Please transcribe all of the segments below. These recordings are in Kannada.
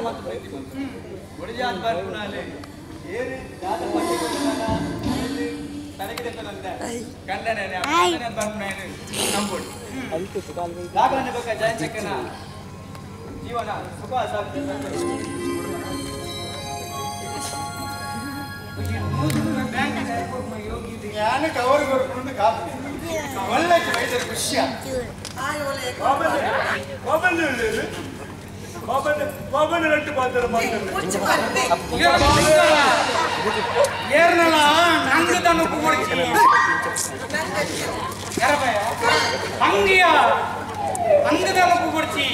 ಮತ್ತು ಪ್ರತಿ ಬಂತು ಗುಡಿಜಿ ಅಂತ ಬರ್ಪುನಾಲೆ ಏರಿ ದಾದ ಪಟ್ಟಿ ತನಗಿದಂತೆ ಕಂಡನೆ ಬರ್ಪುನಾನೆ ನಂಬೋಡಿ ರಾಘವನ ಬಗ್ಗೆ ಜಯಂತಕ್ಕನ ಜೀವನ ಸುಖ ಬ್ಯಾಂಕ್ ಕವರ್ ಬರ್ಕೊಂಡು ಕಾಪಿ ಒಳ್ಳೆ ಖುಷಿ ரெண்டு பாத்திரம் ஏறனலா நாங்க தான் உப்பு போடுச்சு அங்கயா அங்கதான் உப்பு போடுச்சு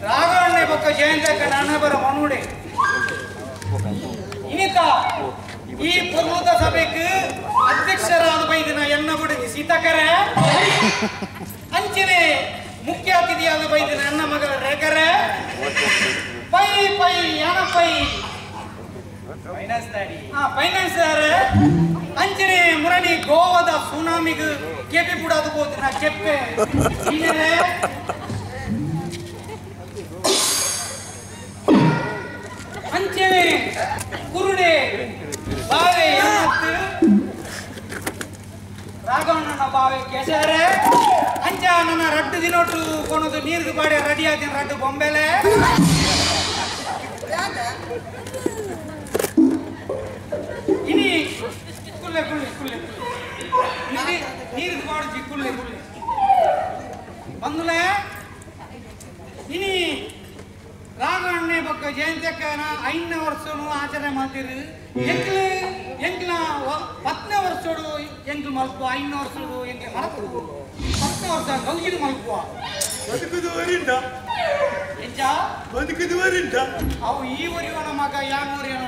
ராகவண்ண பக்க ஜெயந்தக்க ನಾನಬರ ಮನುಡೆ ಇನ್ನಿತ ಈ ಪ್ರಮೋದ ಸಭೆಗೆ ಅಧ್ಯಕ್ಷರಾದ ಬೈದಿನ ಎನ್ನ ಬುಡಗಿ ಸೀತಾಕರೆ ಅಂಚನೆ ಮುಖ್ಯ ಅತಿಥಿಯಾದ ಬೈದಿನ ನನ್ನ ಮಗಳ ರೇಖರೆ ಪೈ ಪೈ ಯಾನ ಪೈ ಫೈನಾನ್ಸ್ ದಾಡಿ ಫೈನಾನ್ಸ್ ಅಂಚನೆ ಮುರಣಿ ಗೋವಾದ ಸುನಾಮಿಗೆ ಕೆಪಿ ಬಿಡೋದು ಹೋದ ನಾ ಕೆಪ್ಪೆ ಅಂಚನೆ ಕುರುಡೆ ಬಾವೆ ರಾಘವಣ್ಣನ ಬಾವೆ ಕೆಸರೆ ಅಂಚ ನನ್ನ ರಡ್ಡು ದಿನೊಟ್ಟು ಕೊನದು ನೀರ್ದು ಬಾಡಿ ರೆಡಿ ಆದಿನ ರಡ್ಡು ಬೊಂಬೆಲೆ ಇನಿ ಕುಲ್ಲೆ ಕುಲ್ಲೆ ಕುಲ್ಲೆ ನೀರ್ದು ಬಾಡಿ ಕುಲ್ಲೆ ಕುಲ್ಲೆ ಬಂದುಲೆ ಇನಿ ರಾಘವಣ್ಣೆ ಬಕ್ಕ ಜಯಂತಕ್ಕನ 5ನೇ ವರ್ಷನು ಆಚರಣೆ ಮಾಡ್ತೀರಿ ಎಂಕ್ಲ 10ನೇ ವರ್ಷೋಡು ಎಂಕ್ಲು ಮಲ್ಪುವ 5ನೇ ವರ್ಷೋಡು ಎಂಕ್ಲು ಮಲ್ಪುವ 10ನೇ ವರ್ಷ ಗೌಜಿಡು ಮಲ್ಪುವ ಬದುಕುದುವರಿಂದ ಎಂಚ ಬದುಕುದುವರಿಂದ ಅವು ಈ ಊರಿವನ ಮಗ ಯಾವ ಊರಿನ